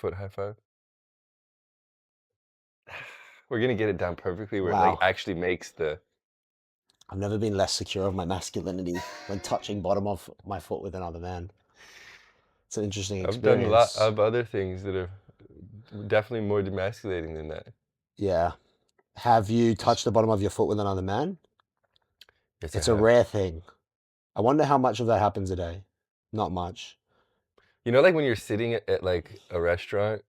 foot high five. We're gonna get it down perfectly where it like Wow. actually makes the. I've never been less secure of my masculinity when touching bottom of my foot with another man. It's an interesting I've done a lot experience. of other things that are definitely more demasculating than that. Yeah. Have you Just touched the bottom of your foot with another man? yes, I It's a have. rare thing. I wonder how much of that happens a day. Not much. You know, like when you're sitting at like a restaurant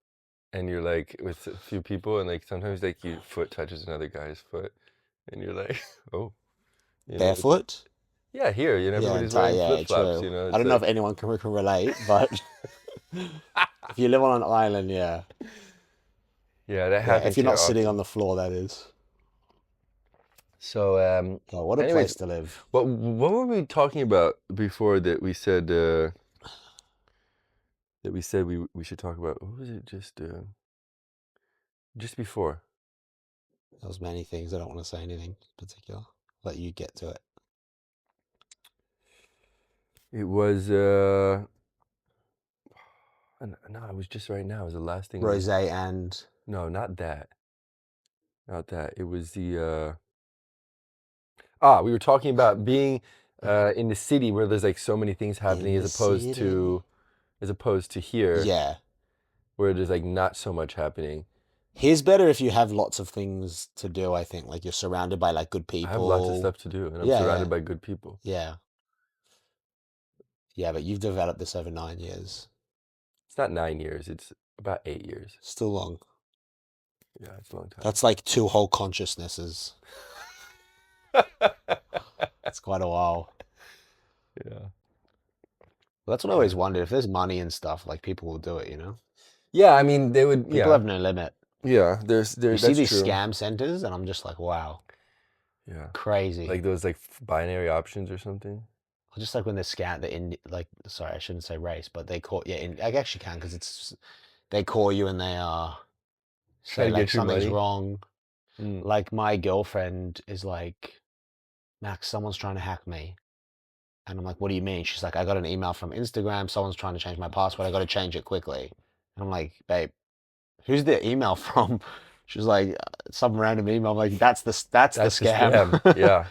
and you're like with a few people and like sometimes like your foot touches another guy's foot and you're like, oh, it's like, Barefoot? yeah, here, Yeah, everybody's wearing yeah, flip-flops, true. I it's don't know if like, anyone can relate, but if you live on an island, yeah. yeah, that Yeah, if happens you're here not sitting on often. the floor, that is. So, Oh, what a anyways, place to live. what were we talking about before that we said we should talk about? What was it just before? There was many things. I don't want to say anything in particular. Let you get to it. It was no, it was just right now. It was the last thing. Rosé and No, not that. Not that. It was the we were talking about being in the city where there's like so many things in happening the city. as opposed to here Yeah. where there's like not so much happening. Here's better if you have lots of things to do, I think. Like you're surrounded by like good I have lots of people. stuff to do and I'm Yeah, surrounded yeah. by good people. Yeah. Yeah, but you've developed this over 9 years. It's not 9 years, it's about 8 years. Still long. Yeah, it's a long time. That's like 2 whole consciousnesses. It's quite a while. Yeah. Well, that's what I always wondered. If there's money and stuff, like people will do it, you know? Yeah, I mean they would People yeah. have no limit. Yeah, You see that's these true. scam centers, and I'm just like, wow, Yeah. crazy. Like those like binary options or something. Just like when they scan the like, sorry, I shouldn't say race, but they call, yeah, I actually can because they call you and they Try say to like get your something's money. wrong. Mm. Like my girlfriend is like, Max, someone's trying to hack me. And I'm like, what do you mean? She's like, I got an email from Instagram. Someone's trying to change my password. I got to change it quickly. And I'm like, babe, who's the email from? She's like, some random email. I'm like, that's the That's the scam. scam. Yeah.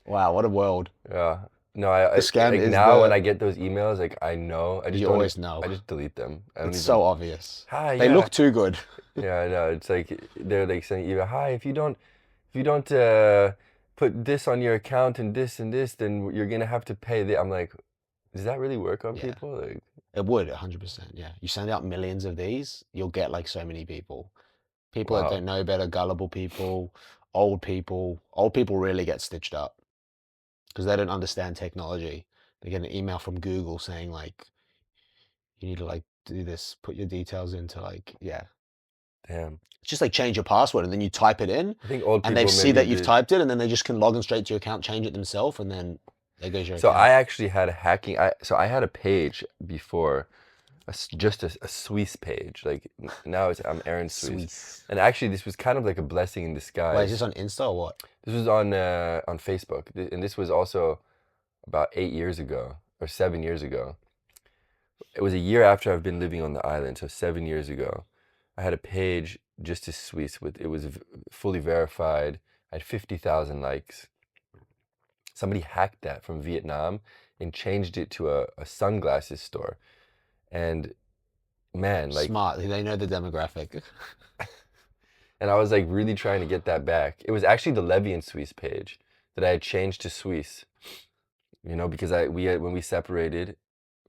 Wow, what a world. Yeah. No, The I scam like is now when the, I get those emails, like I know, I just you don't even, always know. I just delete them. I don't It's even, so obvious. hi, They yeah. look too good. Yeah, I know. It's like they're like saying either, hi, if you don't put this on your account and this, then you're gonna have to pay the I'm like, does that really work on Yeah, people? Like, it would 100%. Yeah. You send out millions of these, you'll get like so many people. People that wow. don't know better, gullible people, old people. Old people really get stitched up because they don't understand technology. They get an email from Google saying like, you need to like do this, put your details into like, yeah. Damn. It's just like change your password and then you type it in I think old and they people see maybe that you've did. typed it and then they just can log in straight to your account, change it themselves, and then there goes your So I account. actually had a hacking. So I had a page before, just a Suiss page. Like now I'm Aaron Suiss, Suiss. and actually this was kind of like a blessing in Wait, is disguise. this on Insta or what? This was on Facebook, and this was also about 8 years ago or 7 years ago. It was a year after I've been living on the island, so 7 years ago. I had a page just to Suisse with it was fully verified. I had 50,000 likes. Somebody hacked that from Vietnam and changed it to a sunglasses store. And man, like, Smart. They know the demographic. and I was like really trying to get that back. It was actually the Levy and Suisse page that I had changed to Suisse, because we had when we separated.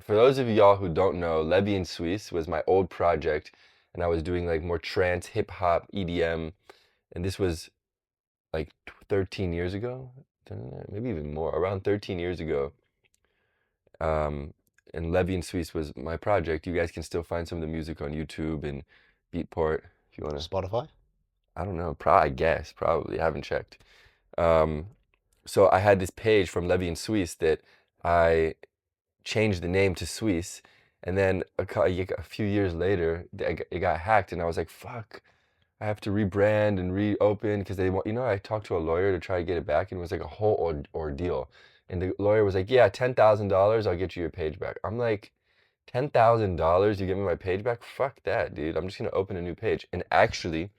For those of y'all who don't know, Levy and Suisse was my old project, and I was doing like more trance, hip hop, EDM, and this was like 13 years ago, maybe even more, around 13 years ago. Um, and Levy and Suisse was my project. You guys can still find some of the music on YouTube and Beatport if you want to. Spotify? I don't know. I guess probably. I haven't checked. Um, so I had this page from Levy and Suisse that I changed the name to Suisse, and then a few years later, it got hacked, and I was like, "Fuck! I have to rebrand and reopen because they want." I talked to a lawyer to try to get it back, and it was like a whole ordeal. And the lawyer was like, "Yeah, $10,000, I'll get you your page back." I'm like, $10,000, you give me my page back? Fuck that, dude. I'm just gonna open a new page. And actually,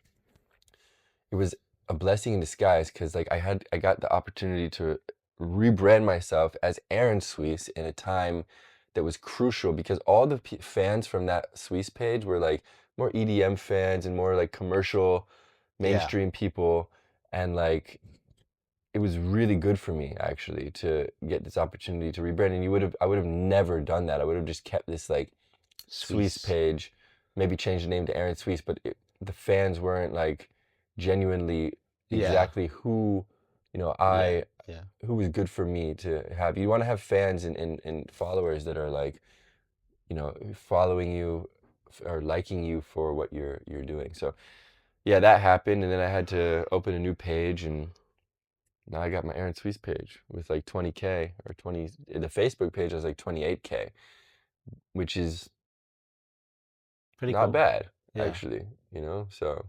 it was a blessing in disguise because like I got the opportunity to rebrand myself as Aaron Suiss in a time that was crucial because all the fans from that Suiss page were like more EDM fans and more like commercial Yeah. mainstream people, and like it was really good for me actually to get this opportunity to rebrand. And I would have never done that. I would have just kept this like Suisse Suisse. page, maybe change the name to Aaron Suisse, but the fans weren't like genuinely Yeah. exactly who, Yeah. Yeah. who was good for me to have. You want to have fans and followers that are like, following you or liking you for what you're doing. So yeah, that happened, and then I had to open a new page, and now I got my Aaron Suisse page with like 20K or 20. The Facebook page has like 28K, which is Pretty not cool. bad Yeah. actually, So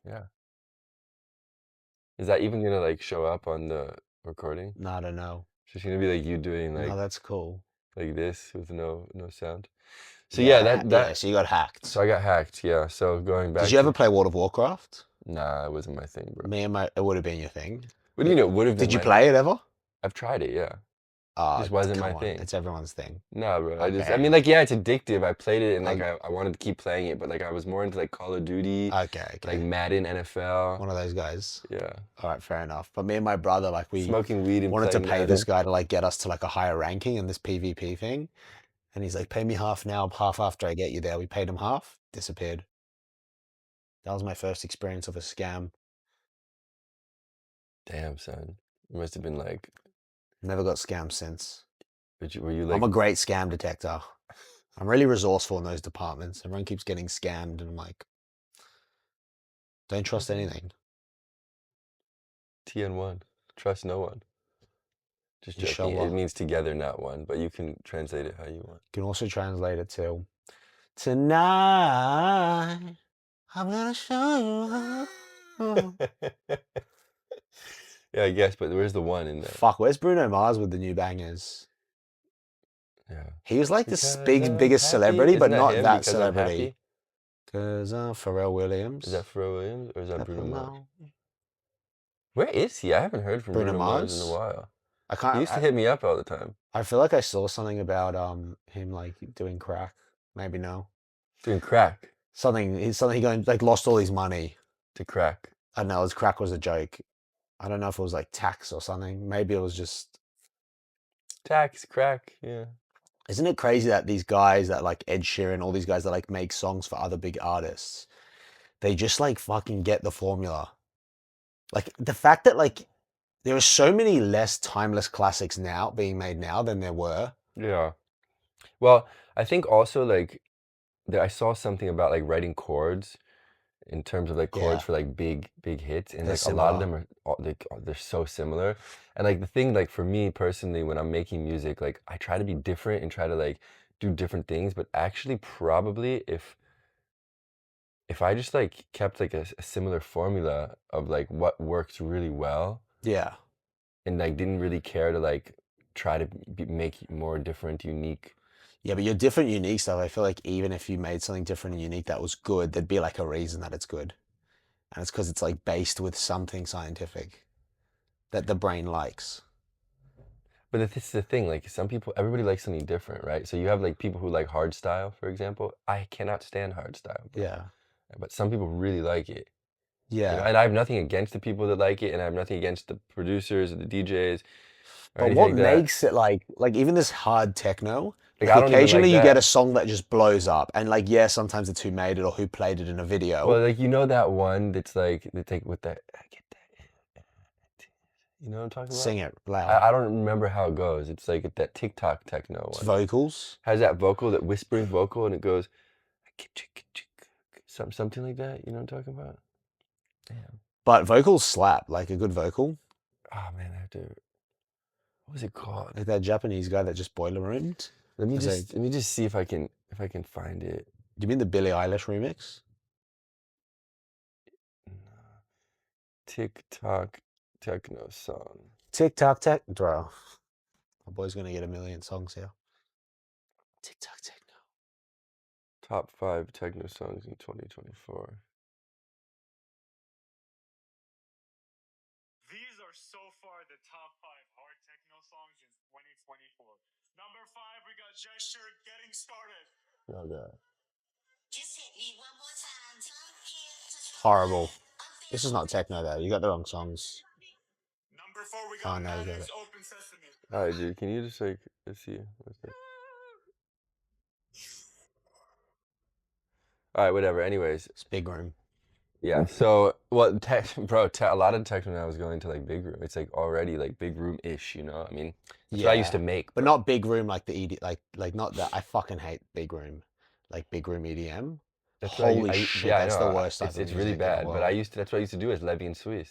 yeah. Is that even gonna like show up on the recording? No, I don't know. It's just gonna be like you doing No, that's cool. like this with no sound. So yeah, Yeah. that Yeah. that So you got so hacked. I got hacked, yeah. So going Did back you ever to play World of Warcraft? nah, it wasn't my thing, bro. Me and my, it would have been your thing. What do you know? Would have been Did you my thing. play it ever? I've tried it, yeah. Oh, Just wasn't come my on. thing. It's everyone's thing. Nah, bro. I Okay. mean, like, yeah, it's addictive. I played it and like I'll, I wanted to keep playing it, but like I was more into like Call of Duty, okay. like Okay. Madden NFL. One of those guys. Yeah. All right, fair enough. But me and my brother, like, we Smoking weed and wanted to playing pay this Madden. guy to like get us to like a higher ranking in this PvP thing. And he's like, pay me half now, half after I get you there. We paid him half, disappeared. That was my first experience of a scam. Damn, son. You must have been like, Never got scammed since. were you I'm like, a great scam detector. I'm really resourceful in those departments. Everyone keeps getting scammed, and I'm like, don't trust anything. TN1? Trust no one. Just joking. It Inshallah. means together, not one, but you can translate it how you want. You can also translate it to tonight. I'm gonna show you how. Yeah, I guess, but where's the one in there? Fuck, where's Bruno Mars with the new bangers? Yeah. He was like this Because big, I'm biggest happy. celebrity, Isn't but that not him? that Because I'm celebrity. happy? Cause Pharrell Is Williams. that Pharrell Williams or is that I Bruno don't Mars? know. Where is he? I haven't heard from Bruno Bruno Mars in a Mars. while. I He can't. used to hit me up all the time. I feel like I saw something about him like doing crack. Maybe no. Doing crack Something. He's something. He going like lost all his money. to crack. I don't know. His crack was a joke. I don't know if it was like tax or something. Maybe it was just. Tax, crack, yeah. Isn't it crazy that these guys that like Ed Sheeran, all these guys that like make songs for other big artists, they just like fucking get the formula. Like the fact that like there are so many less timeless classics now being made now than there were. Yeah. Well, I think also like that I saw something about like writing chords in terms of like chords Yeah, for like big hits, and they're like a lot of similar. them are they're so similar. And like the thing like for me personally when I'm making music, like I try to be different and try to like do different things, but actually probably if I just like kept like a similar formula of like what works really well Yeah. and like didn't really care to like try to make more different, unique. Yeah, but your different unique stuff, I feel like even if you made something different and unique that was good, there'd be like a reason that it's good. And it's because it's like based with something scientific that the brain likes. But this is the thing, like some people, everybody likes something different, right? So you have like people who like hard style, for example. I cannot stand hard style, bro. Yeah. But some people really like it, Yeah. and I have nothing against the people that like it, and I have nothing against the producers or the DJs or But anything what like that. makes it like even this hard techno, Like like I don't even like occasionally you get a that. song that just blows up and like yeah, sometimes it's who made it or who played it in a video. Well, like that one that's like with that, I get that, you know what I'm talking about? Sing it loud. I don't remember how it goes. It's like that TikTok techno It's one. vocals. Has that vocal, that whispering vocal, and it goes something like that. You know what I'm talking about? Damn. But vocals slap, like a good vocal. Oh man, I have to. What was it called? Like that Japanese guy that just boiler roomed. Let me just see if I can find it. Do you mean the Billie Eilish remix? No. TikTok techno song. TikTok tech, bro. My boy's gonna get a million songs here. TikTok techno. Top 5 techno songs in 2024. These are so far the top 5 hard techno songs in 2024. Number 5, we got Gesture, Getting Started. Oh god. Horrible. This is not techno though. You got the wrong songs. Number 4, we Oh got no, you got Manners, it. Open Sesame. Alright, dude, can you just like let's see. Let's see. Alright, whatever. Anyways, It's Big Room. yeah. So, well, bro, a lot of techno now is going to like big room. It's like already like big room-ish, you know? I mean, that's what I used to make, but bro. not Big Room like the ED, like not that. I fucking hate Big Room, like Big Room EDM. That's what Holy shit, yeah, I that's the know. worst type It's of it's really music in the bad, but I world. used to. That's what I used to do as Levy and Suiss.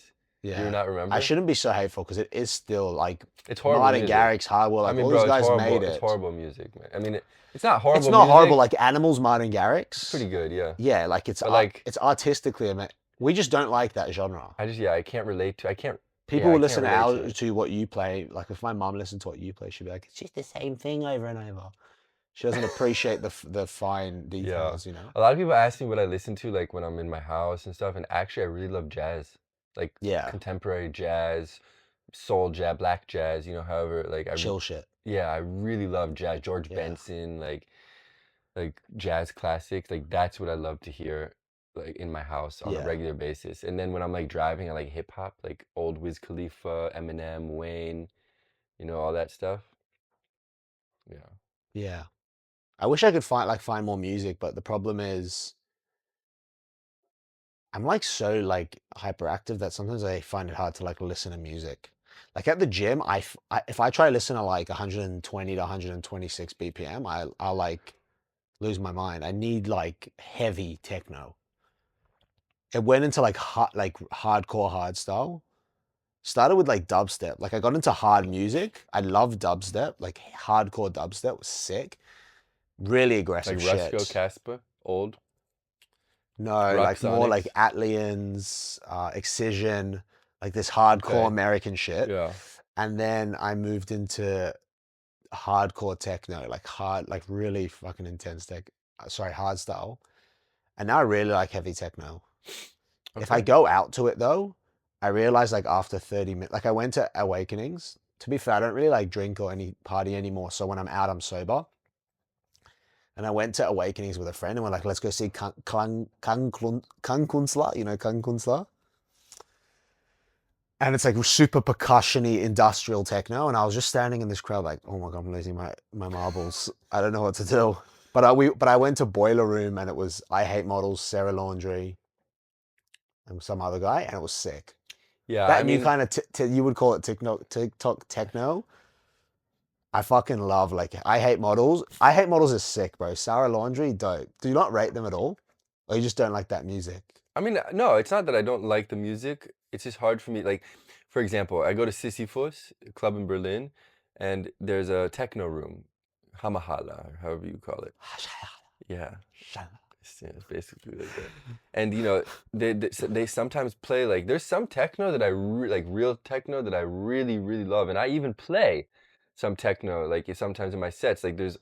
Do you Yeah, not I remember? shouldn't be so hateful because it is still like It's horrible Martin music. Garrix, Hardwell, I like mean, all bro, these it's guys horrible. made It's it. horrible music, man. I mean, it's not It's horrible not horrible music. like Animals, Martin It's Garrix. pretty good, yeah. Yeah, like it's But like, it's artistically we just don't like that genre. I can't relate to. I can't. People Yeah, will I can't listen relate to out it. to what you play. Like if my mom listened to what you play, she'd be like, "It's just the same thing over and over." She doesn't appreciate the fine Yeah. details, you know. A lot of people ask me what I listen to, like when I'm in my house and stuff. And actually, I really love jazz, like Yeah, contemporary jazz, soul jazz, black jazz. You know, however, like chill shit. yeah, I really love jazz. George Yeah, Benson, like jazz classics. Like that's what I love to hear, like in my house on a yeah, regular basis. And then when I'm like driving, I like hip hop, like old Wiz Khalifa, Eminem, Wayne, you know, all that stuff. Yeah. yeah. I wish I could find more music, but the problem is I'm like so like hyperactive that sometimes I find it hard to like listen to music. Like at the gym, if I try to listen to like 120 to 126 BPM, I'll like lose my mind. I need like heavy techno. It went into like hardcore hard style. Started with like dubstep. Like I got into hard music. I love dubstep. Like hardcore dubstep was sick. Really Like aggressive Rusko shit. Caspa, old No, Rock like more like Sonics. Atlians, Excision, like this hardcore Okay. American shit. Yeah. And then I moved into hardcore techno, like hard, like really fucking intense sorry, hard style. And now I really like heavy techno. If I Okay. go out to it though, I realize like after 30 minutes, like I went to Awakenings. To be fair, I don't really like drink or any party anymore. So when I'm out, I'm sober. And I went to Awakenings with a friend and we're like, let's go see Kunstler, you know, Kunstler? And it's like super percussion-y industrial techno. And I was just standing in this crowd like, oh my God, I'm losing my marbles. I don't know what to do. But I went to Boiler Room and it was I Hate Models, Sarah Laundry, and some other guy, and it was sick. Yeah, I That new mean, kind of you would call it TikTok techno. I fucking love like I Hate Models. I Hate Models is sick, bro. Sarah Laundry, dope. Do you not rate them at all? Or you just don't like that music? no, it's not that I don't like the music. It's just hard for me. Like, for example, I go to Sisyphus, a club in Berlin, and there's a techno room, Hamahala, or however you call it. Yeah, it's basically like that. And you know, they sometimes play like there's some techno that like real techno that I really love, and I even play some techno like sometimes in my sets. Like there's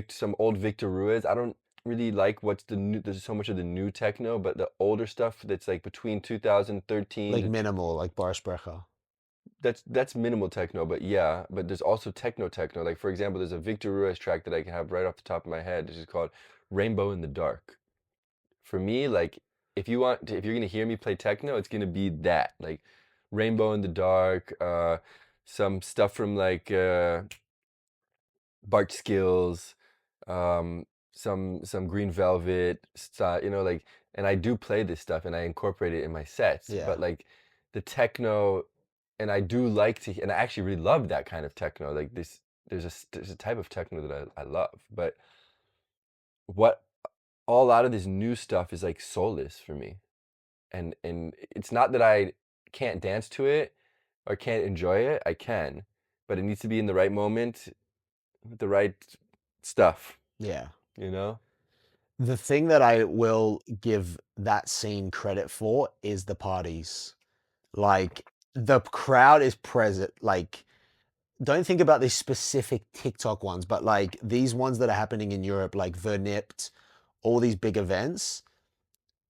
some old Victor Ruiz. I don't really like what's the new. There's so much of the new techno, but the older stuff that's like between 2013 Like to minimal, like Boris Brecher. that's minimal techno. But yeah, but there's also techno. Like for example, there's a Victor Ruiz track that I can have right off the top of my head. It's just called Rainbow in the Dark. For me, like if you're gonna hear me play techno, it's gonna be that like Rainbow in the Dark, some stuff from like Bart Skills, um, some Green Velvet, you know, like, and I do play this stuff and I incorporate it in my sets, Yeah. but like the techno, and I do like to, and I actually really love that kind of techno. Like there's a type of techno that I love, but what all out of this new stuff is like soulless for me. And it's not that I can't dance to it or can't enjoy it. I can, but it needs to be in the right moment with the right stuff, Yeah. you know? The thing that I will give that scene credit for is the parties. Like the crowd is present. Like don't think about these specific TikTok ones, but like these ones that are happening in Europe, like Vernipt, all these big events,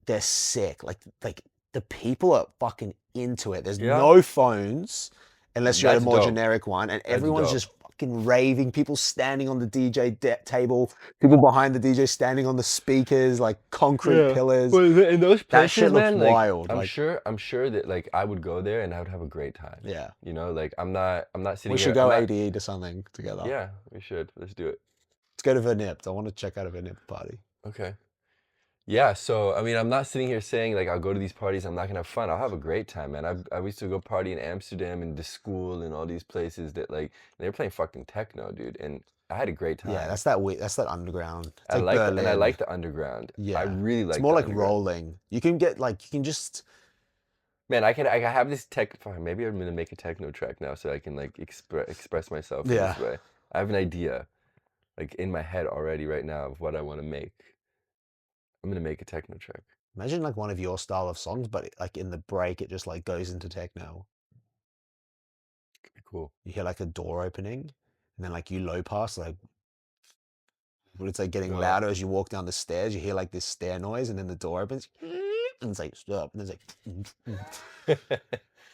they're sick. Like the people are fucking into it. There's Yeah. no phones unless you're at a That's more dope. generic one, and everyone's dope. just fucking raving. People standing on the DJ table, people behind the DJ standing on the speakers, like concrete pillars. In those That places, shit looks man, like wild. I'm Like, sure that like I would go there and I would have a great time. yeah, You know, like I'm not sitting we here. should go ADE to something together. Yeah, we should. Let's do it. Let's go to Vernipt. I want to check out a Vernipt party. Okay. Yeah, so I mean, I'm not sitting here saying like I'll go to these parties, I'm not gonna have fun. I'll have a great time, man. I used to go party in Amsterdam and the school and all these places that like they were playing fucking techno, dude, and I had a great time. Yeah, that's that underground. It's I like like Berlin. and I like the underground. Yeah, I really like. It's more the like underground. rolling. You can get like you can just. Man, I have this tech. Fine, maybe I'm gonna make a techno track now so I can like express myself in Yeah. this way. I have an idea, like in my head already right now of what I want to make. I'm gonna make a techno track. Imagine like one of your style of songs, but like in the break, it just like goes into techno. Could be cool. You hear like a door opening, and then like you low pass, like, but it's like getting Oh. louder as you walk down the stairs. You hear like this stair noise, and then the door opens, and it's like stop, and it's like,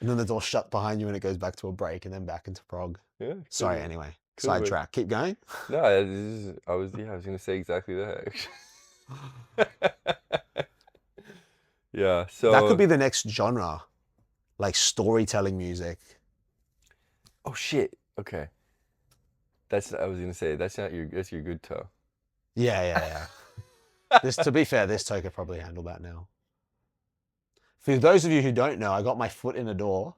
and then the door shut behind you, and it goes back to a break, and then back into prog. Yeah. Sorry, could- anyway, could work. sidetrack. Keep going. No, I was gonna say exactly that actually. Yeah, so That could be the next genre, like storytelling music. Oh shit. Okay. I was gonna say that's your good toe. Yeah. This, to be fair, this toe could probably handle that now. For those of you who don't know, I got my foot in a door.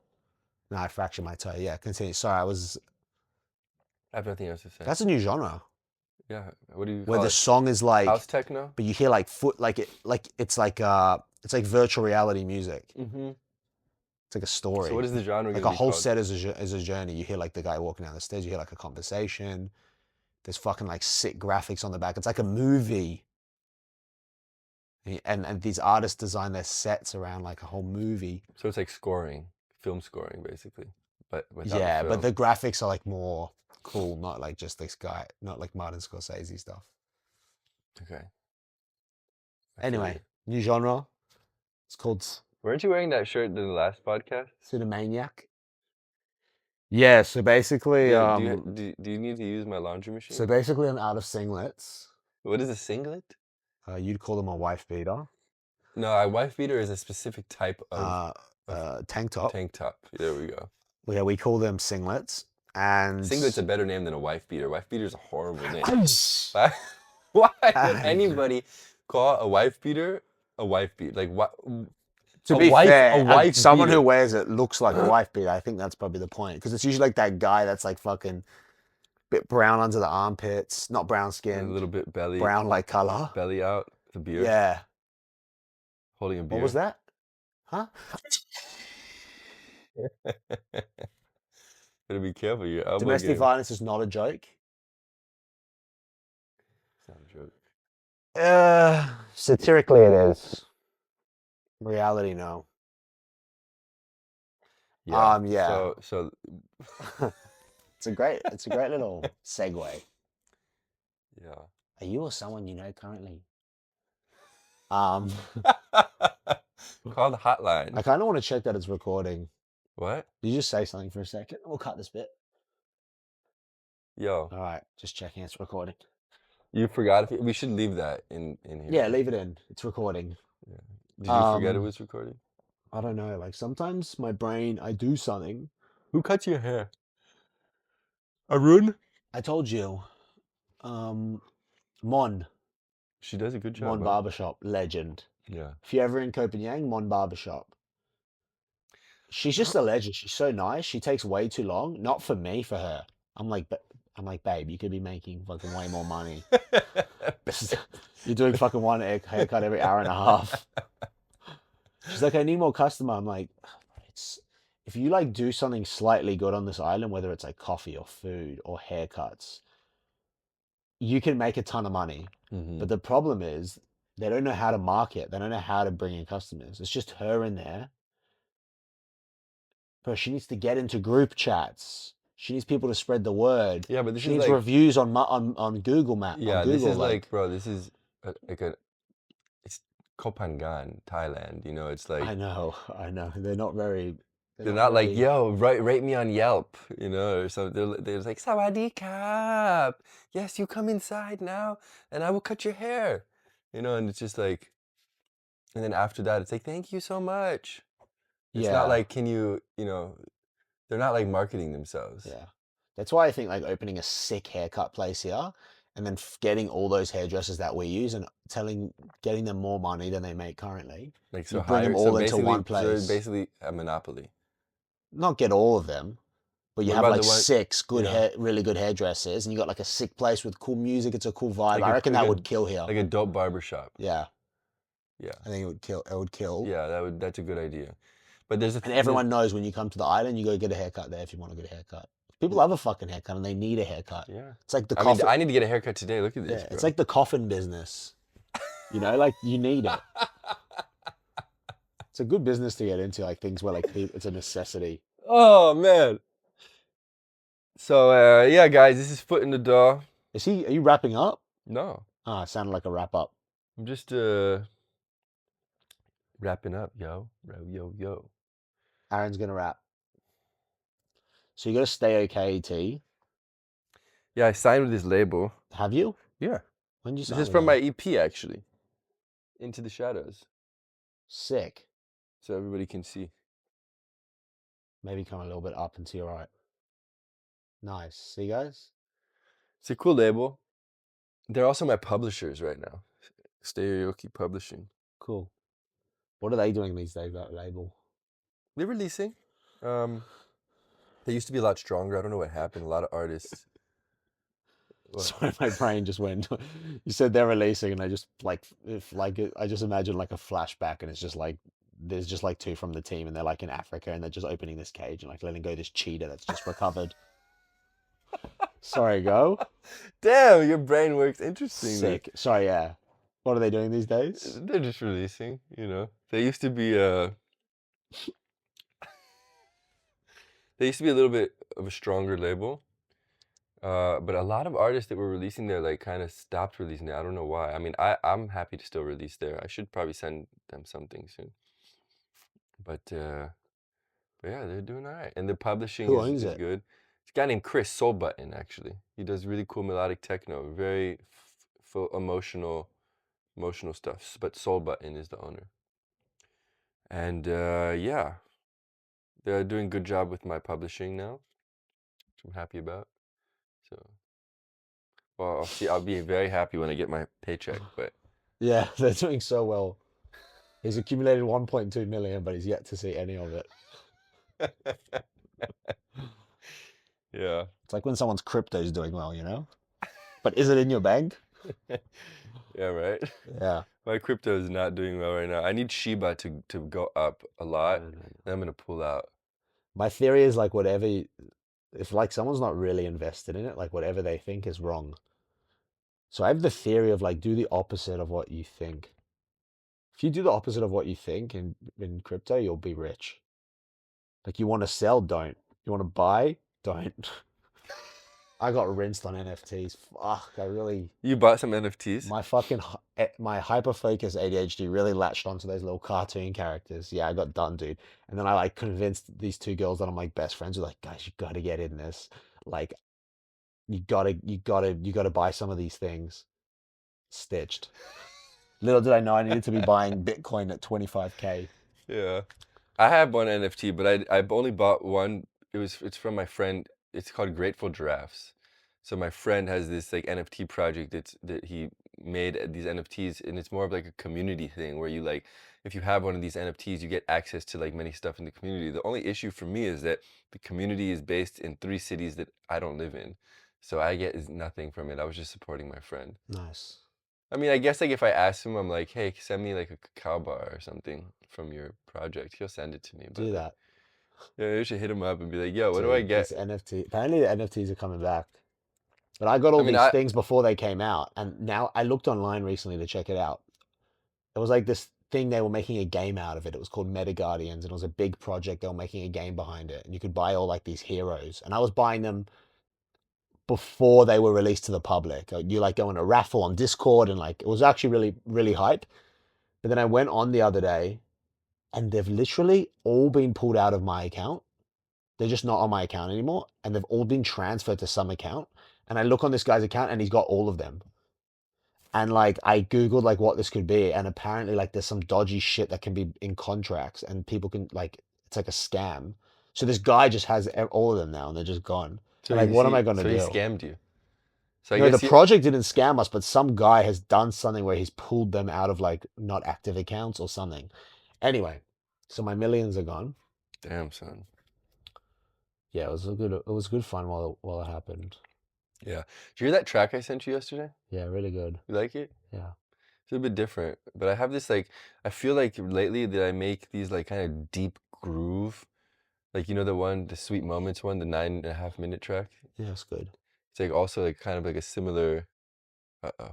No, I fractured my toe. Yeah, continue. Sorry, I have nothing else to say. That's a new genre Yeah. What do you where call the it? song is like, House techno? but you hear like it's like virtual reality music. Mm-hmm. It's like a story. So what is the genre Like gonna a be whole called? set is a journey. You hear like the guy walking down the stairs. You hear like a conversation. There's fucking like sick graphics on the back. It's like a movie. And these artists design their sets around like a whole movie. So it's like scoring, film scoring basically. But without Yeah, the but film. the graphics are like more cool, not like just this guy, not like Martin Scorsese stuff. Okay. I feel Anyway, you. new genre. It's called Weren't you wearing that shirt in the last podcast? Cinemaniac. Yeah, so basically, Yeah, do you need to use my laundry machine? so basically I'm out of singlets. What is a singlet? You'd call them a wife beater. No, a wife beater is a specific type of Tank top. tank top. There we go. Yeah, we call them singlets. And Singlet's a better name than a wife beater. Wife beater is a horrible name. I Why would anybody call a wife beater a wife beater? Like what? To A be wife- fair, a wife someone beater. who wears it looks like a wife beater. I think that's probably the point. Because it's usually like that guy that's like fucking bit brown under the armpits, not brown A skin, little bit belly, brown like color. belly out, the beer, Yeah. holding a beer. What was that? Huh? Better be careful. Your elbow Domestic game. violence is not a joke. It's not a joke. Satirically it is. Reality, no. Yeah. Yeah. So It's a great little segue. yeah. Are you or someone you know currently? Call the hotline. I kind of want to check that it's recording. What? Did you just say something for a second? We'll cut this bit. Yo, All right, just checking it's recording. you forgot if we should leave that in here. Yeah, leave it in. It's recording. Did you forget it was recording? I don't know. Like sometimes my brain, I do something. Who cut your hair? Arun? I told you, Mon She does a good job. Mon man. Barbershop legend. Yeah. If you're ever in Copenhagen, Mon Barbershop. She's just a legend. She's so nice. She takes way too long. Not for me, for her. I'm like, babe, you could be making fucking way more money. You're doing fucking one haircut every hour and a half. She's like, I need more customer. I'm like, if you like do something slightly good on this island, whether it's like coffee or food or haircuts, you can make a ton of money. Mhm. But the problem is they don't know how to market. They don't know how to bring in customers. It's just her in there. But she needs to get into group chats. She needs people to spread the word. Yeah, but this She is needs like, reviews on Google Map. yeah, On this Google, is like, bro, this is it's Kopangan, Thailand. You know, it's like I know. They're not very. they're not like, very. yo, rate me on Yelp, you know, or something. They're just like, Sawadee Kap. Yes, you come inside now, and I will cut your hair, you know. And it's just like, and then after that, it's like, thank you so much. It's not Yeah. like, can you, you know, they're not like marketing themselves. Yeah. That's why I think like opening a sick haircut place here and then getting all those hairdressers that we use and getting them more money than they make currently. Like, You so bring them hire, so all into one basically, so place. basically a monopoly. Not get all of them, but you What have about like the one? six good Yeah. really good hairdressers and you got like a sick place with cool music. It's a cool vibe. Like I reckon like that a- would kill here. Like a dope barbershop. Yeah. Yeah. I think it would kill. It would kill. Yeah, that's a good idea. But there's a And everyone knows when you come to the island, you go get a haircut there if you want a good haircut. People love a fucking haircut and they need a haircut. yeah. It's like the I mean, coffin. I need to get a haircut today. Look at this, Yeah, bro. it's like the coffin business. You know, like you need it. It's a good business to get into, like things where like it's a necessity. Oh man. So yeah, guys, this is Foot in the Door. Are you wrapping up? No, Ah, it sounded like a wrap up. I'm just wrapping up, yo. Aaron's gonna wrap. So you gotta stay okay, T. Yeah, I signed with this label. Have you? Yeah, When did you this sign is with from them? my EP actually. Into the Shadows, Sick. so everybody can see. Maybe come a little bit up and to your right. Nice. See, guys? It's a cool label. They're also my publishers right now. Stereoki Publishing. Cool. What are they doing these days, that label? They're releasing. They used to be a lot stronger. I don't know what happened. A lot of artists. What? Sorry, my brain just went. You said they're releasing, and I just I just imagine like a flashback, and it's just like there's just like two from the team, and they're like in Africa, and they're just opening this cage and like letting go this cheetah that's just recovered. Sorry, go. Damn, your brain works interestingly. Sick. Sorry, yeah. What are they doing these days? They're just releasing, you know. They used to be they used to be a little bit of a stronger label. But a lot of artists that were releasing there like kind of stopped releasing there. I don't know why. I mean, I'm happy to still release there. I should probably send them something soon. But yeah, they're doing all right. And the publishing Who owns is it? good. It's a guy named Chris Soul Button actually. He does really cool melodic techno, very full emotional stuff. But Soul Button is the owner. And yeah, they're doing a good job with my publishing now, which I'm happy about. So, well, I'll see. I'll be very happy when I get my paycheck. But Yeah, they're doing so well. He's accumulated 1.2 million, but he's yet to see any of it. yeah, It's like when someone's crypto is doing well, you know? But is it in your bank? yeah, right. Yeah. My crypto is not doing well right now. I need Shiba to go up a lot. No. Then I'm gonna pull out. My theory is like if like someone's not really invested in it, like whatever they think is wrong. So I have the theory of like do the opposite of what you think. If you do the opposite of what you think in crypto, you'll be rich. Like you want to sell, don't. You want to buy, don't. I got rinsed on NFTs. Fuck, You bought some NFTs? my hyper focus ADHD really latched onto those little cartoon characters. Yeah, I got done, dude. And then I like convinced these two girls that I'm like best friends with, like, guys, you gotta get in this. Like, you gotta buy some of these things. Stitched. Little did I know I needed to be buying Bitcoin at 25K. Yeah. I have one NFT, but I've only bought one. It's from my friend. It's called Grateful Giraffes. So my friend has this like NFT project that he made these NFTs, and it's more of like a community thing where you like if you have one of these NFTs, you get access to like many stuff in the community. The only issue for me is that the community is based in 3 cities that I don't live in. So I get is nothing from it. I was just supporting my friend. Nice. I mean, I guess like if I ask him, I'm like, hey, send me like a cacao bar or something from your project. He'll send it to me. But Do like, that. yeah, you should hit him up and be like, yo, what do I Dude, get? this NFT. Apparently the NFTs are coming back. But I got all I mean, these things before they came out, and now I looked online recently to check it out. It was like this thing, they were making a game out of it. It was called Meta Guardians, and it was a big project. They were making a game behind it, and you could buy all like these heroes. And I was buying them before they were released to the public. You like go in a raffle on Discord, and like it was actually really, really hype. But then I went on the other day, and they've literally all been pulled out of my account. They're just not on my account anymore, and they've all been transferred to some account. And I look on this guy's account, and he's got all of them. And like I googled like what this could be, and apparently like there's some dodgy shit that can be in contracts, and people can like it's like a scam. So this guy just has all of them now, and they're just gone. So And like, what am I he gonna so he do? scammed you. So I No, the guess project didn't scam us, but some guy has done something where he's pulled them out of like not active accounts or something. Anyway, so my millions are gone. damn son. Yeah, it was good fun while it happened. Yeah. Did you hear that track I sent you yesterday? Yeah, really good. You like it? Yeah. It's a bit different, but I have this like I feel like lately that I make these like kind of deep groove, like you know the Sweet Moments one, the 9.5 minute track. Yeah, it's good. It's like also like kind of like a similar. Uh-oh.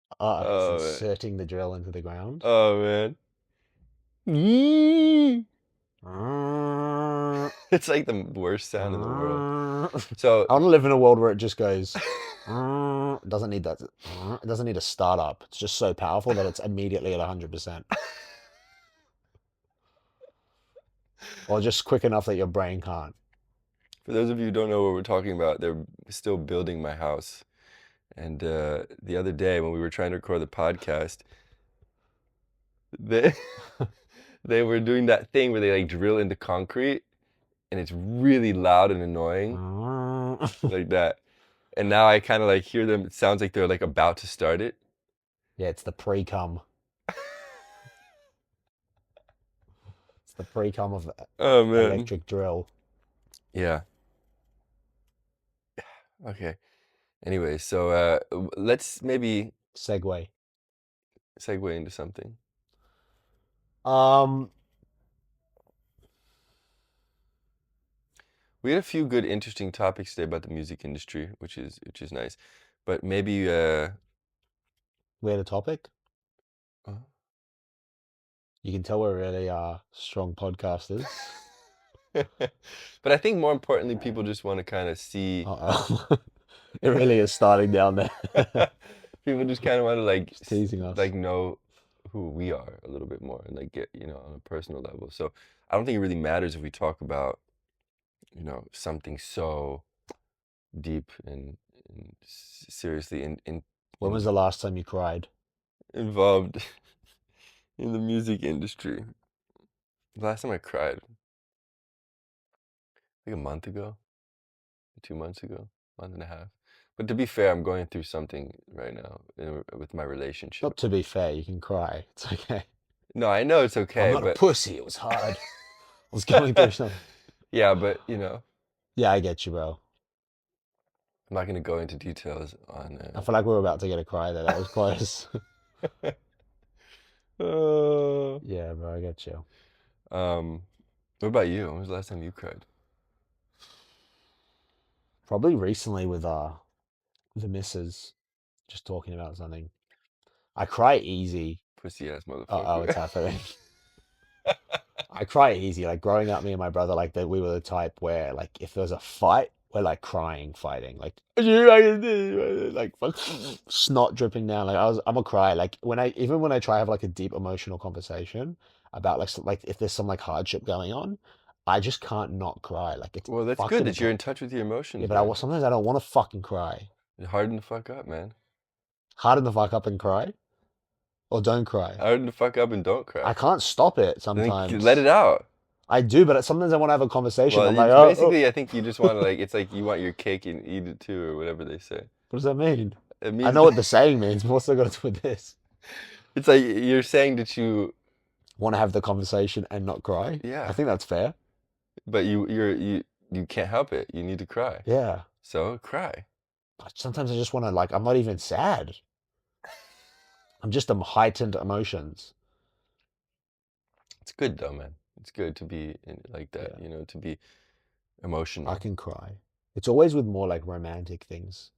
It's Oh man. inserting the drill into the ground. Oh man. It's like the worst sound in the world. I So want to live in a world where it just goes. It doesn't need that. It doesn't need a startup. It's just so powerful that it's immediately at 100%. Or just quick enough that your brain can't. for those of you who don't know what we're talking about, they're still building my house. And the other day when we were trying to record the podcast, they they were doing that thing where they like drill into concrete and it's really loud and annoying like that. And now I kind of like hear them. It sounds like they're like about to start it. Yeah, it's the pre-cum. It's the pre-cum of Oh man. electric drill. Yeah. Okay. Anyway, so let's maybe Segue. segue into something. We had a few good, interesting topics today about the music industry, which is nice. But maybe We had a topic. You can tell we're really strong podcasters. but I think more importantly, people just want to kind of see. Uh-oh. It really is starting down there. People just kind of want to like Just teasing us. like know who we are a little bit more and like get on a personal level. So I don't think it really matters if we talk about something so deep and seriously When was the last time you cried? involved in the music industry. The last time I cried, like a month ago, 2 months ago, month and a half. But to be fair, I'm going through something right now with my relationship. Not to be fair, you can cry. It's okay. No, I know it's okay, I'm not a but pussy. It was hard. I was going through something. yeah, but Yeah, I get you, bro. I'm not going to go into details on. I feel like we were about to get a cry there. That was close. Yeah, bro, I get you. What about you? When was the last time you cried? Probably recently with the missus, just talking about something. I cry easy. Pussy ass motherfucker. Oh, it's happening. I cry easy. Like growing up, me and my brother, like that, we were the type where, like, if there was a fight, we're like crying, fighting, like fuck, snot dripping down. Like I'm a cry. Like even when I try to have like a deep emotional conversation about like if there's some like hardship going on, I just can't not cry. Like it's Well, that's fucking good that you're in touch with your emotions. Yeah, but man. sometimes I don't want to fucking cry. Harden the fuck up, man. Harden the fuck up and cry, or don't cry. Harden the fuck up and don't cry. I can't stop it Then sometimes. let it out. I do, but sometimes I want to have a conversation. Well, I'm like, basically, I think you just want to like. It's like you want your cake and eat it too, or whatever they say. What does that mean? It means I know what the saying means, but what's that got to do with this? It's like you're saying that you Want to have the conversation and not cry? Yeah. I think that's fair. But you can't help it. You need to cry. Yeah. So cry. But sometimes I just want to like, I'm not even sad. I'm just heightened emotions. It's good though, man. It's good to be like that. Yeah. To be emotional. I can cry. It's always with more like romantic things.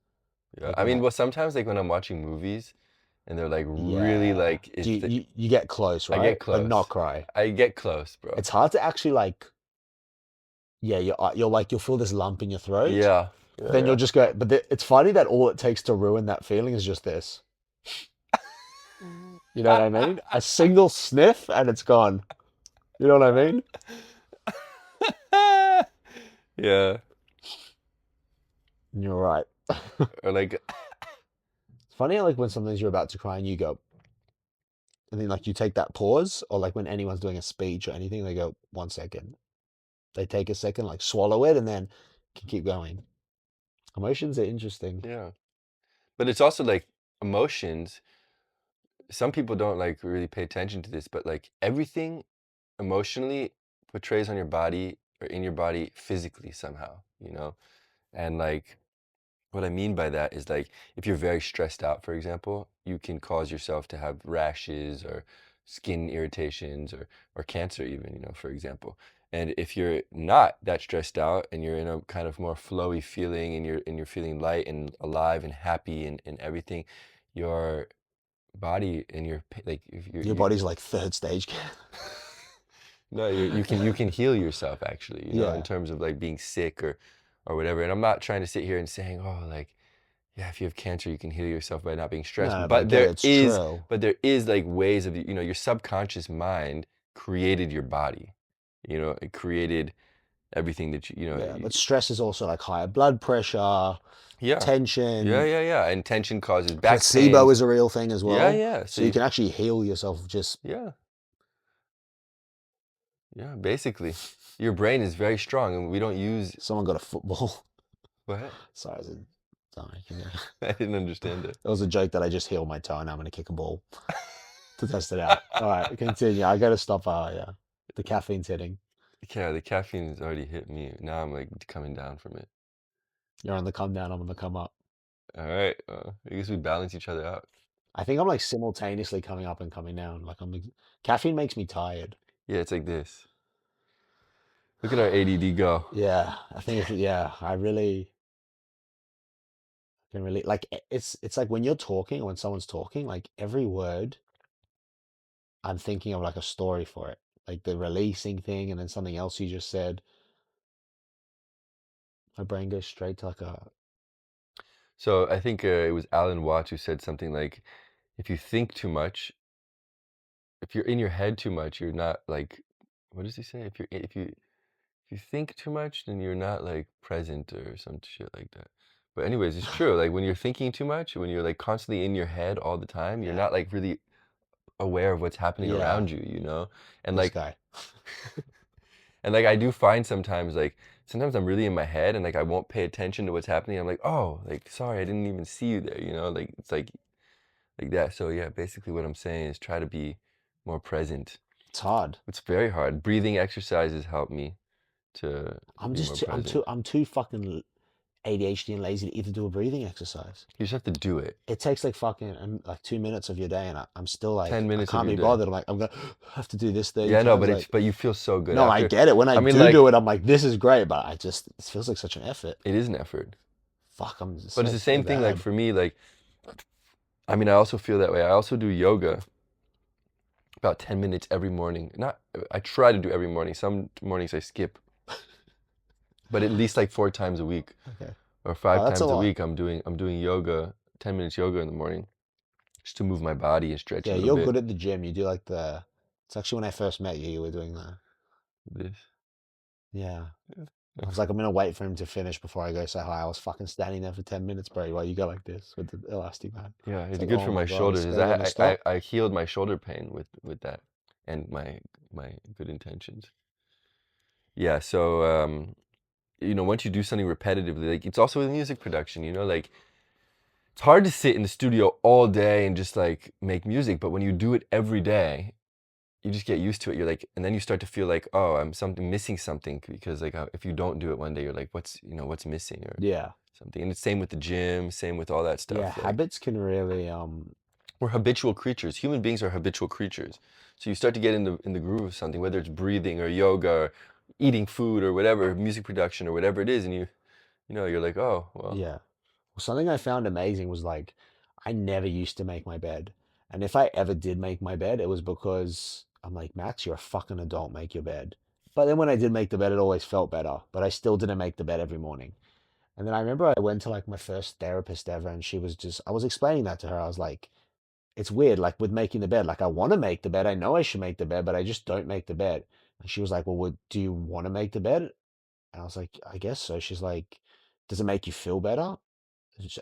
Yeah. Like I mean, when well, sometimes like when I'm watching movies and they're like really like Do it's you get close, right? I get close. But not cry. I get close, bro. It's hard to actually like. Yeah, you're like you'll feel this lump in your throat. Yeah. Then you'll just go. But it's funny that all it takes to ruin that feeling is just this. You know what I mean? A single sniff and it's gone. You know what I mean? Yeah. You're right. Or like It's funny, like when sometimes you're about to cry and you go, and then like you take that pause, or like when anyone's doing a speech or anything, they go 1 second. They take a second, like swallow it, and then can keep going. Emotions are interesting. yeah. But it's also like emotions. Some people don't like really pay attention to this, but like everything emotionally portrays on your body or in your body physically somehow, you know? And like what I mean by that is like if you're very stressed out, for example, you can cause yourself to have rashes or skin irritations or cancer even, you know, for example. And if you're not that stressed out and you're in a kind of more flowy feeling and you're feeling light and alive and happy and everything, your body and like if Your body's like third stage. no, you can heal yourself actually, you know, in Yeah. terms of like being sick or whatever. And I'm not trying to sit here and saying, oh, like, yeah, if you have cancer, you can heal yourself by not being stressed. No, but I But get it, there it's is, true. but there is like ways of, you know, your subconscious mind created your body. You know, it created everything that you know. Yeah, but stress is also like higher blood pressure, Yeah, tension. yeah. And tension causes back Placebo pain. is a real thing as well. Yeah. So you can actually heal yourself just. Yeah. Yeah, basically, your brain is very strong, and we don't use. Someone got a football. What? Sorry, sorry. I didn't understand it. It was a joke that I just healed my toe and I'm gonna kick a ball to test it out. All right, continue. I gotta stop. Yeah, the caffeine's hitting. Yeah, the caffeine's already hit me. Now I'm like coming down from it. You're on the come down. I'm on the come up. All right, I guess we balance each other out. I think I'm like simultaneously coming up and coming down. Like caffeine makes me tired. Yeah, it's like this. Look at our ADD go. Yeah, I think yeah, I really can really like it's like when you're talking or when someone's talking, like every word I'm thinking of like a story for it. Like the releasing thing and then something else you just said. My brain goes straight to like a So I think it was Alan Watts who said something like, if you think too much, if you're in your head too much, you're not like, what does he say? If you think too much, then you're not like present or some shit like that. But anyways, it's true. Like when you're thinking too much, when you're like constantly in your head all the time, you're Yeah. not like really aware of what's happening Yeah. around you, you know? And this like guy. and like I do find sometimes like sometimes I'm really in my head and like I won't pay attention to what's happening. I'm like, oh, like sorry, I didn't even see you there, you know? Like it's like that. So yeah, basically what I'm saying is try to be more present. It's hard. It's very hard. Breathing exercises help me to I'm be just more too, present. I'm too fucking ADHD and lazy to even do a breathing exercise. You just have to do it. It takes like fucking like 2 minutes of your day, and I'm still like 10 minutes I of can't your be day. bothered. I'm like I'm gonna have to do this 30 Yeah, no, times, but like, it's but you feel so good no, I after. get it. When I mean, do like, do it, I'm like, this is great, but it feels like such an effort. it is an effort. Fuck, I'm just But it's the same thing like for me, like I mean, I also feel that way. I also do yoga about 10 minutes every morning. I try to do every morning. Some mornings I skip. But at least like 4 times a week. Okay. Or 5 that's times a a lot. week I'm doing yoga, 10 minutes yoga in the morning. Just to move my body and stretch Yeah, a little you're bit. good at the gym. You do like it's actually when I first met you, you were doing that. This. Yeah. I was like, I'm gonna wait for him to finish before I go say hi. I was fucking standing there for 10 minutes, bro, while you go like this with the elastic band. Yeah, it's like, good oh for my my God, shoulders. is that gonna stop? I healed my shoulder pain with that and my good intentions. Yeah, so you know, once you do something repetitively, like it's also with music production, you know, like it's hard to sit in the studio all day and just like make music, but when you do it every day, you just get used to it. You're like, and then you start to feel like, oh, I'm missing something because like if you don't do it one day, you're like, what's missing or Yeah. something. And it's same with the gym, same with all that stuff. Yeah, like, habits can really we're habitual creatures. Human beings are habitual creatures. So you start to get in the groove of something, whether it's breathing or yoga or eating food or whatever, music production or whatever it is, and you're like, oh, well. yeah. Well, something I found amazing was like I never used to make my bed. And if I ever did make my bed, it was because I'm like, Max, you're a fucking adult, make your bed. But then when I did make the bed, it always felt better. But I still didn't make the bed every morning. And then I remember I went to like my first therapist ever, and she was just, I was explaining that to her. I was like, it's weird, like with making the bed. Like I want to make the bed. I know I should make the bed, but I just don't make the bed. And she was like, well, do you want to make the bed? And I was like, I guess so. She's like, does it make you feel better?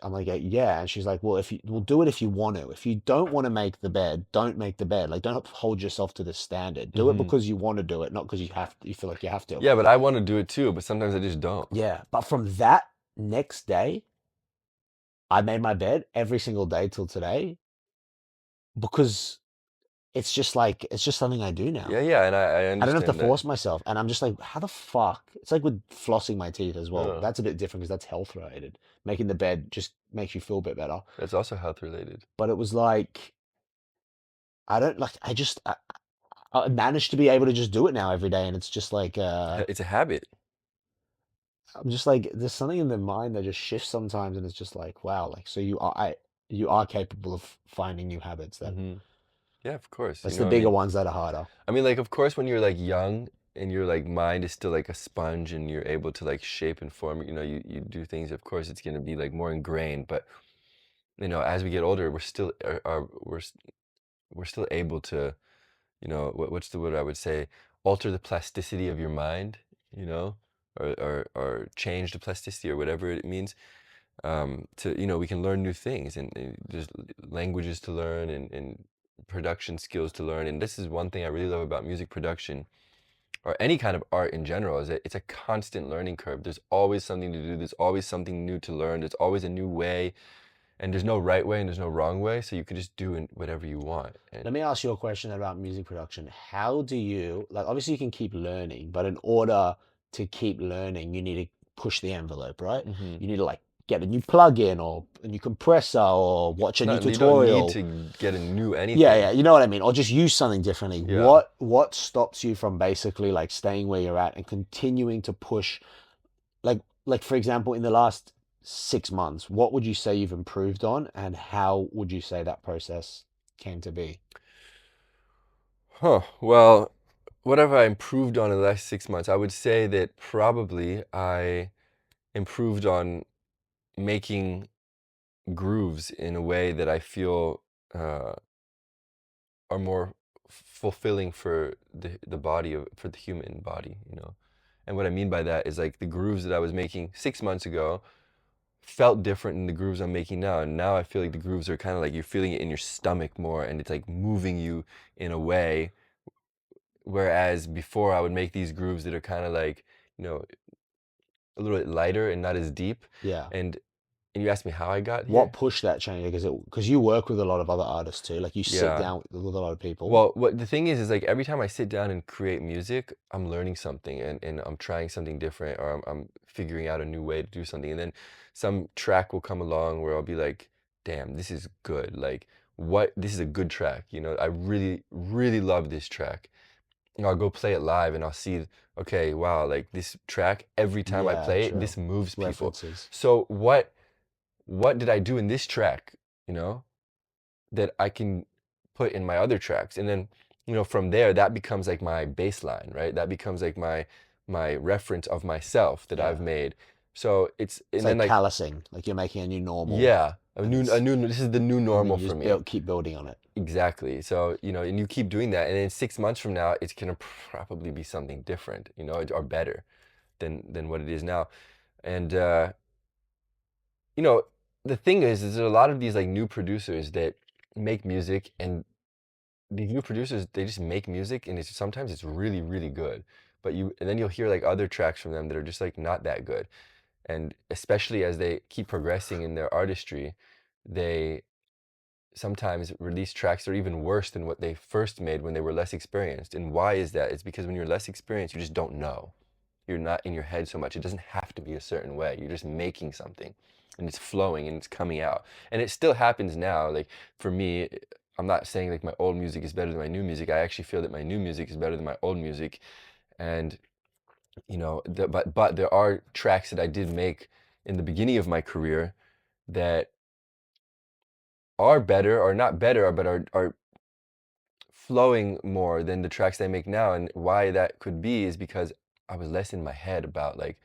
I'm like, yeah. And she's like, well, if you will do it if you want to. If you don't want to make the bed, don't make the bed. Like, don't hold yourself to this standard. Do it Hmm. because you want to do it, not because you feel like you have to. Yeah, but I want to do it too, but sometimes I just don't. Yeah. But from that next day, I made my bed every single day till today because it's just something I do now. Yeah, yeah, and I I don't have to understand that. force myself. And I'm just like, how the fuck? It's like with flossing my teeth as well. Yeah. That's a bit different because that's health related. Making the bed just makes you feel a bit better. That's also health related. But it was like, I don't like, I managed to be able to just do it now every day. And it's just like, It's a habit. I'm just like, there's something in the mind that just shifts sometimes. And it's just like, wow, like, so you are capable of finding new habits then. Hmm. Yeah, of course. It's You the know what I bigger mean? ones that are harder. I mean, like, of course, when you're like young and your like mind is still like a sponge and you're able to like shape and form, you know, you do things, of course, it's gonna be like more ingrained. But you know, as we get older, we're still we're still able to, you know, what's the word I would say, alter the plasticity of your mind, you know, or change the plasticity or whatever it means. To, you know, we can learn new things and there's languages to learn and production skills to learn. And this is one thing I really love about music production or any kind of art in general is that it's a constant learning curve. There's always something to do. There's always something new to learn. There's always a new way, and there's no right way and there's no wrong way. So you can just do whatever you want. And Let me ask you a question about music production. How do you, like, obviously you can keep learning, but in order to keep learning, you need to push the envelope, right? mhm. You need to like get a new plugin or a new compressor or watch It's a new not, you don't need tutorial. to get a new Yeah, anything. yeah, you know what I mean? Or just use something differently. Yeah. What stops you from basically like staying where you're at and continuing to push like for example, in the last 6 months, what would you say you've improved on and how would you say that process came to be? Huh. Well, what have I improved on in the last 6 months? I would say that probably I improved on making grooves in a way that I feel uh, are more fulfilling for the body of for the human body, you know. And what I mean by that is like the grooves that I was making 6 months ago felt different than the grooves I'm making now. And now I feel like the grooves are kind of like you're feeling it in your stomach more, and it's like moving you in a way. Whereas before I would make these grooves that are kind of like, you know, a little bit lighter and not as deep. Yeah. And you asked me how I got What here? pushed that change? Because you work with a lot of other artists too. Like you sit Yeah. down with a lot of people. Well, what the thing is like every time I sit down and create music, I'm learning something and I'm trying something different or I'm figuring out a new way to do something. And then some track will come along where I'll be like, damn, this is good. Like, what? This is a good track. You know, I really, really love this track. And I'll go play it live and I'll see, okay, wow, like this track, every time I Yeah, play it, true. this moves people. References. So what did I do in this track, you know, that I can put in my other tracks? And then, you know, from there, that becomes like my baseline, right? That becomes like my reference of myself that I've Yeah. made. So it's It's and then like like callousing. Like you're making a new normal. yeah, And it's, this is the new and then normal you for just me. keep building on it. Exactly. So, you know, and you keep doing that, and then 6 months from now, it's gonna probably be something different, you know, or better than what it is now. And you know, the thing is there are a lot of these like new producers that make music, and these new producers they just make music, and it's sometimes it's really really good, but and then you'll hear like other tracks from them that are just like not that good, and especially as they keep progressing in their artistry, they sometimes release tracks that are even worse than what they first made when they were less experienced. And why is that? It's because when you're less experienced, you just don't know. You're not in your head so much. It doesn't have to be a certain way. You're just making something and it's flowing and it's coming out. And it still happens now. Like for me, I'm not saying like my old music is better than my new music. I actually feel that my new music is better than my old music. And you know, but there are tracks that I did make in the beginning of my career that are better, or not better, but are flowing more than the tracks I make now. And why that could be is because I was less in my head about like,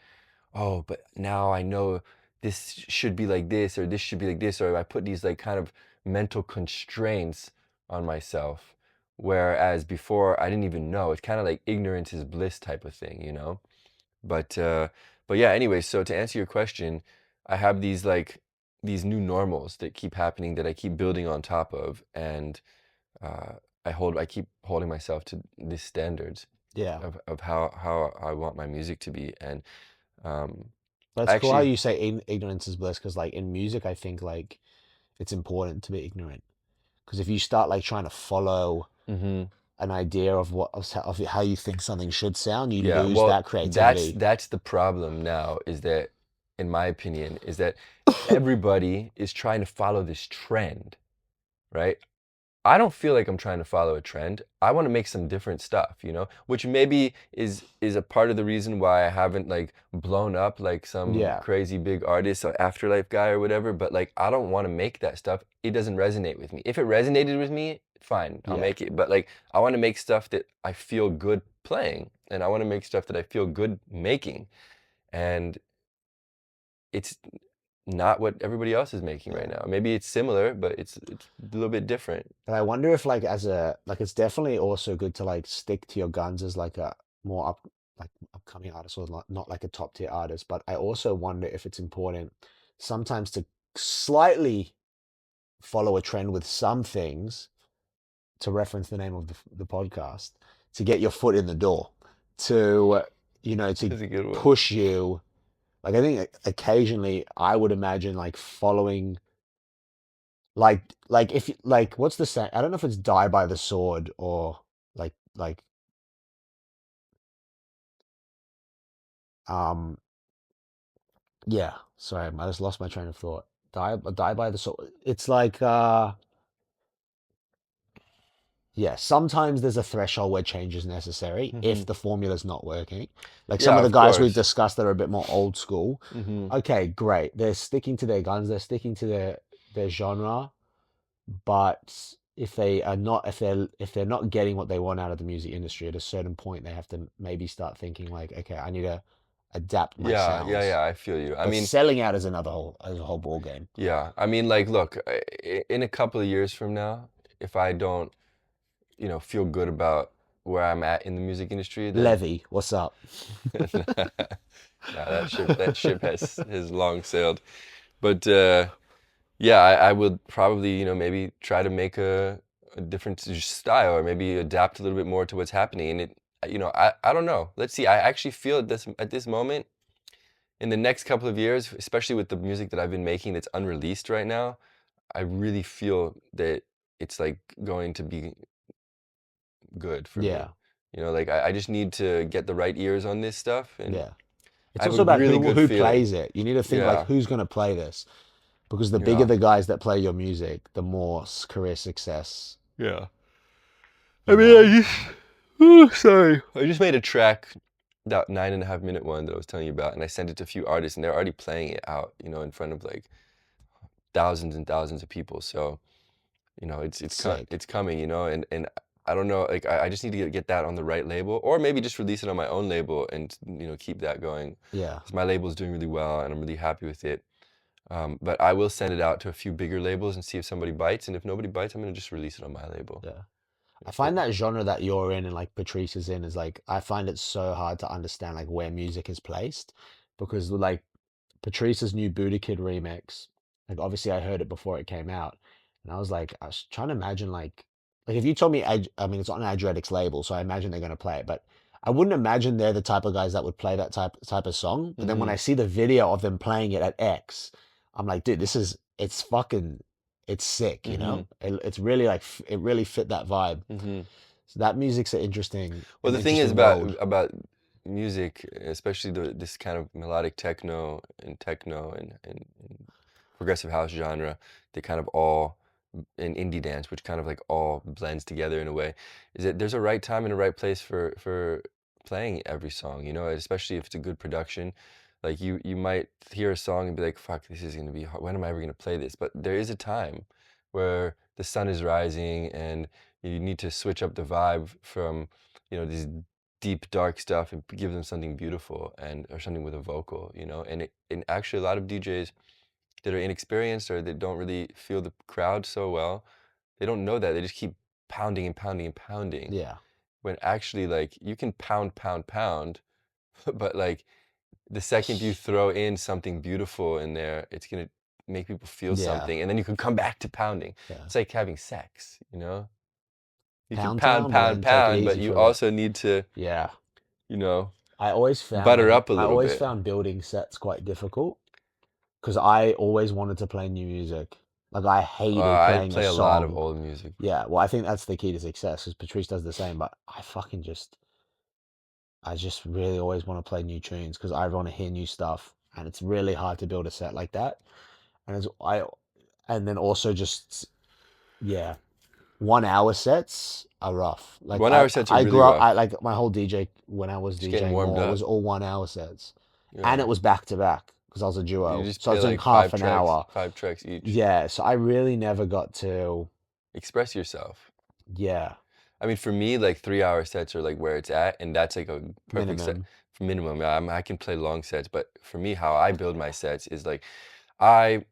oh, but now I know this should be like this, or this should be like this, or I put these like kind of mental constraints on myself. Whereas before I didn't even know. It's kind of like ignorance is bliss type of thing, you know? But uh but yeah, anyway, so to answer your question, I have these like these new normals that keep happening that I keep building on top of, and uh I keep holding myself to these standards Yeah. of how I want my music to be. And um But I it's cool how actually you say ignorance is bliss, because like in music, I think like it's important to be ignorant, because if you start like trying to follow mhm. an idea of of how you think something should sound, you Yeah, lose well, that creativity. that's the problem now, is that, in my opinion, is that everybody is trying to follow this trend, right? I don't feel like I'm trying to follow a trend. I want to make some different stuff, you know, which maybe is a part of the reason why I haven't like blown up like some Yeah, crazy big artist or afterlife guy or whatever. But like, I don't want to make that stuff. It doesn't resonate with me. If it resonated with me, fine, I'll yeah, make it. But like, I want to make stuff that I feel good playing, and I want to make stuff that I feel good making. And it's not what everybody else is making right yeah. now. Maybe it's similar, but it's a little bit different. And I wonder if like as a like it's definitely also good to like stick to your guns as like a more like upcoming artist, or not like a top tier artist. But I also wonder if it's important sometimes to slightly follow a trend with some things, to reference the name of the podcast, to get your foot in the door, to to That's a good one. push you. Like I think occasionally I would imagine like following like if like what's the saying? I don't know if it's die by the sword, or like um yeah, sorry, I just lost my train of thought. Die by the sword. It's like yeah, sometimes there's a threshold where change is necessary if Mhm. the formula's not working. Like some Yeah, of the of guys we've course. discussed that are a bit more old school. Mhm. Okay, great. They're sticking to their guns, they're sticking to their genre, but if they're not getting what they want out of the music industry at a certain point, they have to maybe start thinking like, okay, I need to adapt my Yeah, yeah, sounds. yeah, I feel you. I But mean, selling out is another whole as a whole ball game. yeah. I mean, like, look, in a couple of years from now, if I don't, feel good about where I'm at in the music industry, then Levy, what's up? nah, that ship has long sailed. But yeah, I would probably, maybe try to make a different style, or maybe adapt a little bit more to what's happening. And I don't know. Let's see. I actually feel at this moment, in the next couple of years, especially with the music that I've been making that's unreleased right now, I really feel that it's like going to be good for me. Yeah, Like I just need to get the right ears on this stuff, and yeah. I It's have a also about really who good feeling. plays it. You need to think like Yeah, who's gonna play this, because the bigger yeah, the guys that play your music, the more career success. yeah. I You mean, know? sorry. I just made a track, that 9.5 minute one that I was telling you about, and I sent it to a few artists, and they're already playing it out, in front of like thousands and thousands of people. So, Sick. it's coming, and I don't know, like I just need to get that on the right label, or maybe just release it on my own label and keep that going, Yeah, because my label is doing really well and I'm really happy with it. But I will send it out to a few bigger labels and see if somebody bites, and if nobody bites, I'm gonna just release it on my label. yeah. I find that genre that you're in and like Patrice is in is like I find it so hard to understand like where music is placed, because like Patrice's new Buddha Kid remix, like obviously I heard it before it came out, and I was trying to imagine like if you told me I mean it's on Adretic's label, so I imagine they're gonna play it, but I wouldn't imagine they're the type of guys that would play that type of song. But then when Hmm. I see the video of them playing it at X, I'm like, dude, it's fucking it's sick, you Hmm. know? It's really like it really fit that vibe. Hmm. So that music's Well, an the thing is interesting about world. music, especially this kind of melodic techno and progressive house genre, they kind of all, in indie dance, which kind of like all blends together in a way, is that there's a right time and a right place for playing every song, especially if it's a good production. Like you might hear a song and be like, fuck, this is gonna be hard. When am I ever gonna play this? But there is a time where the sun is rising and you need to switch up the vibe from, these deep dark stuff and give them something beautiful and or something with a vocal, and actually a lot of DJs that are inexperienced or that don't really feel the crowd so well, they don't know that. They just keep pounding and pounding and pounding. Yeah. When actually, like, you can pound, pound, pound, but like the second you throw in something beautiful in there, it's gonna make people feel Yeah. something, and then you can come back to pounding. Yeah. It's like having sex, You can Pound pound, town, but pound, then take it pound, but easy you for a bit. also need to, Yeah. butter I up a little always bit. found building sets quite difficult because I always wanted to play new music. Like I hated I playing play a a lot of song. old music. Yeah, well, I think that's the key to success because Patrice does the same, but I just really always want to play new tunes because I want to hear new stuff, and it's really hard to build a set like that. And then also just, yeah, 1 hour sets are rough. Like 1 hour sets are I really grew up, rough. like my whole DJ when I was Just getting DJing warmed more up. was all 1 hour sets, Yeah. and it was back to back because I was a duo, You just so I play was doing like half an hour. 5 tracks each. Yeah, so I really never got to, Express yourself. yeah, I mean, for me, like 3 hour sets are like where it's at, and that's like a perfect set minimum. for minimum. Yeah, I can play long sets, but for me, how I build my sets is like I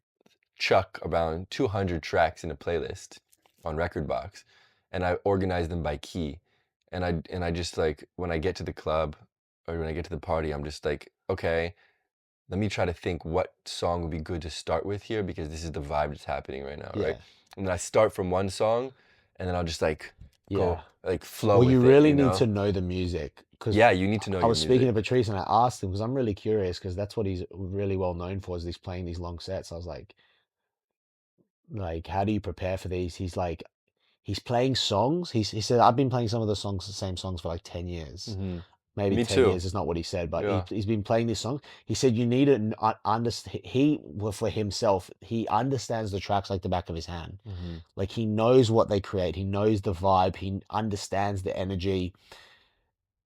chuck around 200 tracks in a playlist on Recordbox, and I organize them by key. And I just like when I get to the club or when I get to the party, I'm just like, okay, let me try to think what song would be good to start with here because this is the vibe that's happening right now, right? Yeah, And then I start from one song, and then I'll just like go yeah. like flow Well, you with it, really need to know the music because Yeah, you need to know I your was speaking to music. Patrice and I asked him because I'm really curious because that's what he's really well known for is he's playing these long sets. I was like, how do you prepare for these? He's like, he's playing songs. He said, I've been playing some of the songs, the same songs for like 10 years. Maybe Me 10 too. years is not what he said, but Yeah. he's been playing this song. He said, you need to understand. Well, for himself, he understands the tracks like the back of his hand. Like he knows what they create. He knows the vibe. He understands the energy.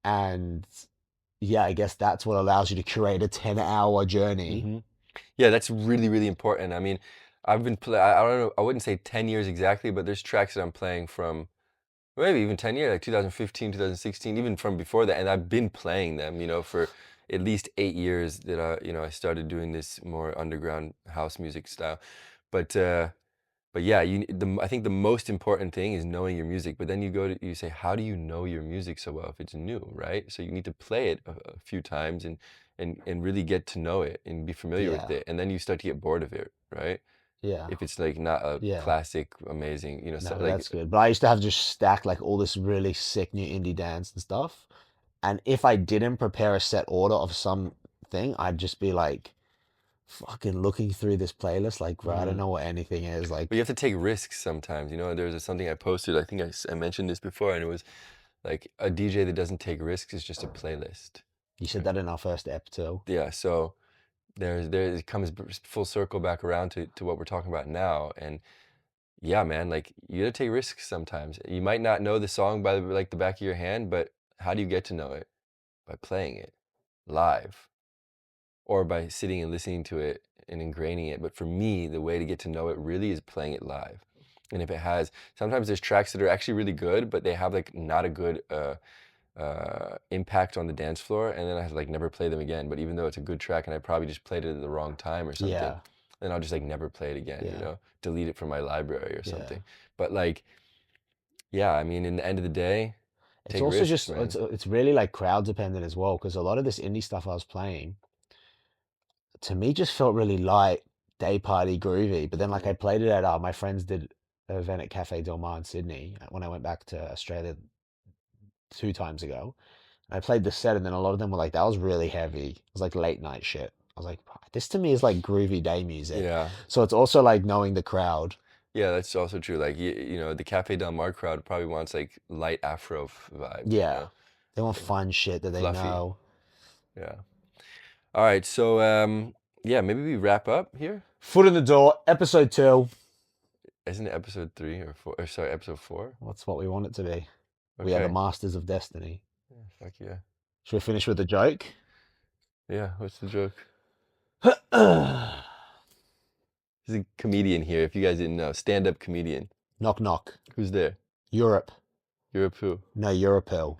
And yeah, I guess that's what allows you to create a 10-hour journey. Yeah, that's really, really important. I mean, I don't know, I wouldn't say 10 years exactly, but there's tracks that I'm playing from maybe even 10 years, like 2015, 2016, even from before that. And I've been playing them, for at least 8 years that I started doing this more underground house music style. But yeah, I think the most important thing is knowing your music. But then you say, how do you know your music so well if it's new, right? So you need to play it a few times and really get to know it and be familiar with Yeah. it. And then you start to get bored of it, right? Yeah. If it's like not a Yeah. classic, amazing, No, so that's good. But I used to have just stacked like all this really sick new indie dance and stuff. And if I didn't prepare a set order of something, I'd just be like fucking looking through this playlist, like, bro, I don't know what anything is. Like, But you have to take risks sometimes. There's something I posted. I think I mentioned this before, and it was like a DJ that doesn't take risks is just a playlist. you said that in our first ep too. Yeah, so it comes full circle back around to what we're talking about now. And yeah, man, like you gotta take risks sometimes. You might not know the song by the back of your hand, but how do you get to know it? By playing it live or by sitting and listening to it and ingraining it. But for me, the way to get to know it really is playing it live. And if it has, sometimes there's tracks that are actually really good, but they have like not a good impact on the dance floor, and then I have to like never play them again. But even though it's a good track and I probably just played it at the wrong time or something, Yeah. then I'll just like never play it again, Yeah. delete it from my library or Yeah. something. But like, yeah, I mean, in the end of the day, It's take also risks, just man. it's really like crowd dependent as well because a lot of this indie stuff I was playing to me just felt really light, day party, groovy. But then like I played it at my friends did an event at Cafe Del Mar in Sydney when I went back to Australia 2 times ago. I played the set and then a lot of them were like, that was really heavy. It was like late night shit. I was like, this to me is like groovy day music. Yeah. So it's also like knowing the crowd. Yeah, that's also true. Like, the Cafe Del Mar crowd probably wants like light Afro vibes. Yeah. They want fun shit that they Fluffy. know. Yeah. All right. So, yeah, maybe we wrap up here. Foot in the door, episode 2. Isn't it episode 3 or 4? Or sorry, episode 4? That's what we want it to be. We are the Okay. masters of destiny. Yeah, fuck yeah. Should we finish with a joke? Yeah, what's the joke? He's a comedian here. If you guys didn't know, stand-up comedian. Knock knock. Who's there? Europe. Europe who? No, Europil.